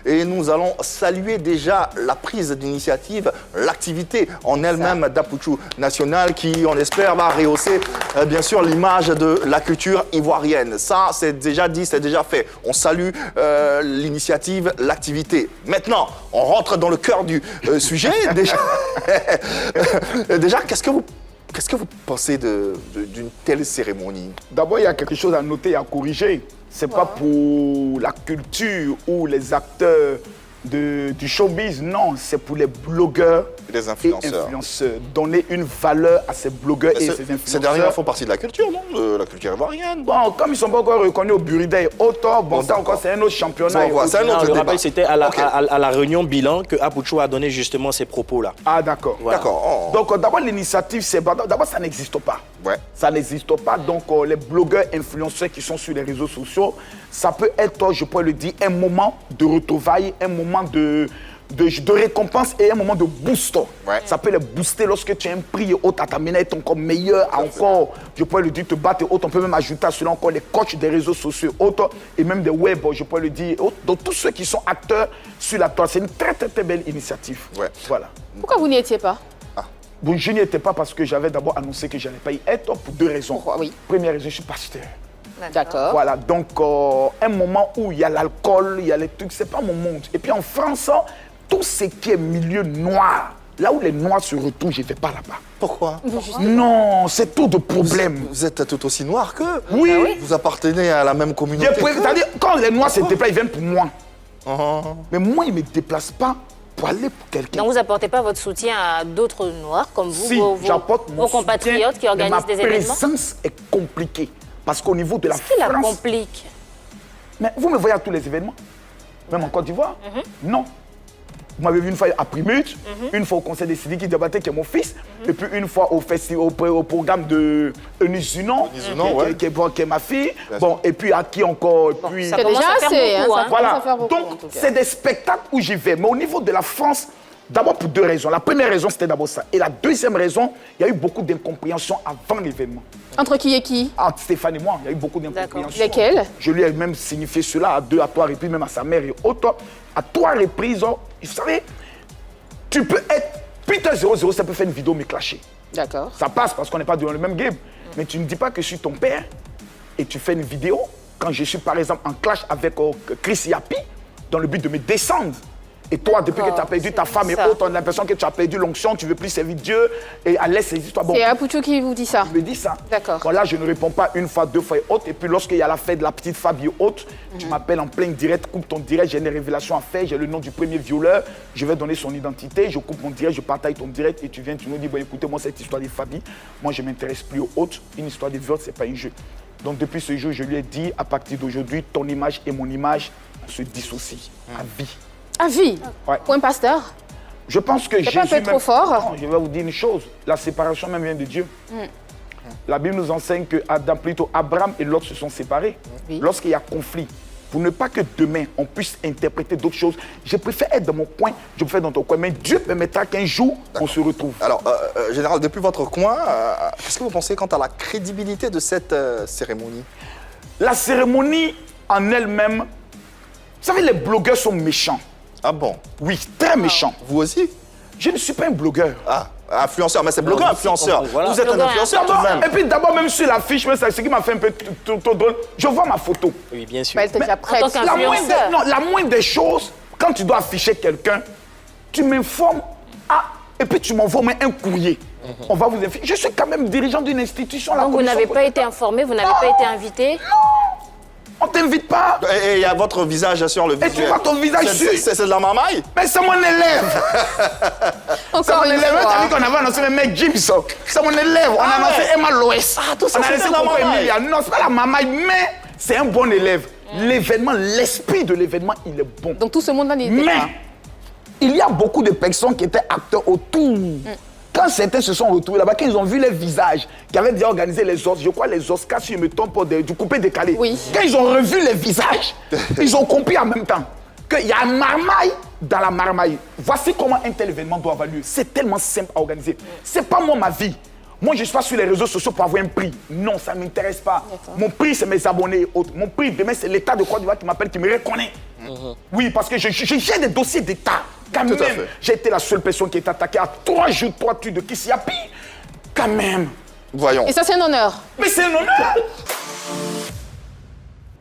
et nous allons saluer déjà la prise d'initiative, l'activité en elle-même d'Apouchou National qui, on espère, va rehausser bien sûr l'image de la culture ivoirienne. Ça, c'est déjà dit, c'est déjà fait. On salue l'initiative, l'activité. Maintenant, on rentre dans le cœur du sujet. Déjà, qu'est-ce que vous pensez d'une telle cérémonie? D'abord, il y a quelque chose à noter et à corriger. Ce n'est pas pour la culture ou les acteurs du showbiz, non, c'est pour les blogueurs les influenceurs. Et influenceurs. Donner une valeur à ces blogueurs et ces influenceurs. Ces derniers font partie de la culture, non? La culture ivoirienne. Bon, comme ils ne sont pas encore reconnus au Burida et autres, bon, ça encore, c'est un autre championnat. C'est un autre le débat. rappel, c'était à la réunion bilan que Apouchou a donné justement ces propos-là. Ah, d'accord. Voilà. D'accord. Donc, d'abord, l'initiative, c'est... D'abord, ça n'existe pas. Ouais. Ça n'existe pas. Donc, les blogueurs, influenceurs qui sont sur les réseaux sociaux, ça peut être, je pourrais le dire, un moment de retrouvailles, un moment de récompense et un moment de boost. Ouais. Ça peut les booster lorsque tu as un prix et autres, à t'amener à être encore meilleur, à encore, je pourrais le dire, te battre et autres. On peut même ajouter à cela encore les coachs des réseaux sociaux et autres, et même des web, je pourrais le dire. Donc tous ceux qui sont acteurs sur la toile, c'est une très très très belle initiative. Ouais. Voilà. Pourquoi vous n'y étiez pas? Bon, je n'y étais pas parce que j'avais d'abord annoncé que je n'allais pas y être pour deux raisons. Pourquoi? Oui. Première raison, je suis pasteur. D'accord. Voilà, donc un moment où il y a l'alcool, il y a les trucs, c'est pas mon monde. Et puis en France, tout ce qui est milieu noir, là où les noirs se retrouvent, je ne vais pas là-bas. Pourquoi? Non, c'est tout de problème. Vous êtes tout aussi noir qu'eux. Oui. Ah oui. Vous appartenez à la même communauté. C'est-à-dire, quand les noirs se déplacent, ils viennent pour moi. Oh. Mais moi, ils ne me déplacent pas pour aller pour quelqu'un. Donc vous n'apportez pas votre soutien à d'autres noirs comme vous, Si, j'apporte mon vos compatriotes soutien, qui organisent des mais événements? ma présence est compliquée. Parce qu'au niveau de la Qu'est-ce qui la France... complique? Mais vous me voyez à tous les événements, même en Côte d'Ivoire? Non. Vous m'avez vu une fois à Primute, une fois au conseil des Sidiki Diabaté, qui est mon fils, et puis une fois au programme de Eunice Zunon, qui est ma fille. Bon, et puis à qui encore? Puis... ça C'est commence déjà à faire assez, beaucoup, ça hein. commence à Voilà, faire beaucoup, en donc tout cas. c'est des spectacles où j'y vais. Mais au niveau de la France, d'abord pour deux raisons. La première raison, c'était d'abord ça. Et la deuxième raison, il y a eu beaucoup d'incompréhension avant l'événement. Entre qui et qui? Entre Stéphane et moi, il y a eu beaucoup d'incompréhension. Lesquelles? Je lui ai même signifié cela à deux, à trois reprises, même à sa mère et autres. À trois reprises, vous savez, tu peux être Peter 00, ça peut faire une vidéo me clasher. D'accord. Ça passe parce qu'on n'est pas dans le même game. Mais tu ne dis pas que je suis ton père et tu fais une vidéo quand je suis par exemple en clash avec Chris Yapi dans le but de me descendre. Et toi, depuis que tu as perdu ta femme et ça. autres, on a l'impression que tu as perdu l'onction, tu ne veux plus servir Dieu et à laisse ces histoires. Bon, C'est Apouchou qui vous dit ça? je me dis ça. D'accord. Bon, là, je ne réponds pas une fois, deux fois et autres. Et puis, lorsqu'il y a la fête de la petite Fabio haute, tu m'appelles en plein direct, coupe ton direct, j'ai une révélation à faire, j'ai le nom du premier violeur, je vais donner son identité, je coupe mon direct, je partage ton direct et tu viens, tu nous dis, bon, écoutez, moi, cette histoire de Fabi, moi, je ne m'intéresse plus aux autres. Une histoire de viol, ce n'est pas un jeu. Donc, depuis ce jour, je lui ai dit, à partir d'aujourd'hui, ton image et mon image, on se dissocient à vie. À vie? Ouais. Point pasteur? Je pense que Jésus pas un peu trop même- fort? Non, je vais vous dire une chose. La séparation même vient de Dieu. La Bible nous enseigne que Adam, plutôt Abraham et Lot se sont séparés. Oui. Lorsqu'il y a conflit, pour ne pas que demain on puisse interpréter d'autres choses, je préfère être dans mon coin, je préfère dans ton coin. Mais Dieu permettra qu'un jour on se retrouve. Alors, Général, depuis votre coin, qu'est-ce que vous pensez quant à la crédibilité de cette cérémonie? La cérémonie en elle-même, vous savez, les blogueurs sont méchants. Ah bon? Oui, très méchants. Vous aussi? Je ne suis pas un blogueur. Ah, influenceur, mais c'est blogueur, influenceur. Voilà. Vous êtes un Blogueur, influenceur tout de D'abord- même. et puis d'abord, même sur l'affiche, c'est ce qui m'a fait un peu trop drôle. Je vois ma photo. Oui, bien sûr. Bah, elle était déjà prête. en tant La moindre, Influenceur. non, la moindre des choses, quand tu dois afficher quelqu'un, tu m'informes, et puis tu m'envoies au moins un courrier. On va vous afficher. Je suis quand même dirigeant d'une institution. la Donc vous commission n'avez pas politique. été informé, vous n'avez pas été invité? On t'invite pas. Et il y a votre visage sur le visuel. tu vois ton visage C'est- sur- C'est de la marmaille? Mais c'est mon élève. C'est Encore mon une élève. fois. T'as vu qu'on avait annoncé le mec Gibbs. C'est mon élève. On a annoncé Emma Loès. tout ça, On a c'est laissé de la Coco marmaille. Emilia. Non, c'est pas la mamaille, mais c'est un bon élève. L'événement, l'esprit de l'événement, il est bon. Donc tout ce monde-là n'y était Mais pas. il y a beaucoup de personnes qui étaient acteurs autour. Quand certains se sont retrouvés là-bas, quand ils ont vu les visages, qui avaient déjà organisé les Oscars, je crois les Oscars, si je me trompe, du coupé décalé. Oui. Quand ils ont revu les visages, ils ont compris en même temps qu'il y a un marmaille dans la marmaille. Voici comment un tel événement doit avoir lieu. C'est tellement simple à organiser. C'est pas moi ma vie. Moi, je ne suis pas sur les réseaux sociaux pour avoir un prix. Non, ça ne m'intéresse pas. Mon prix, c'est mes abonnés et autres. Mon prix, demain, c'est l'État de Côte d'Ivoire qui m'appelle, qui me reconnaît. Oui, parce que j'ai des dossiers d'État. Quand Tout à même, fait. j'ai été la seule personne qui est attaquée à 3 jours, 3 tues de Kissiapi. Quand même. Voyons. Et ça, c'est un honneur. Mais c'est un honneur.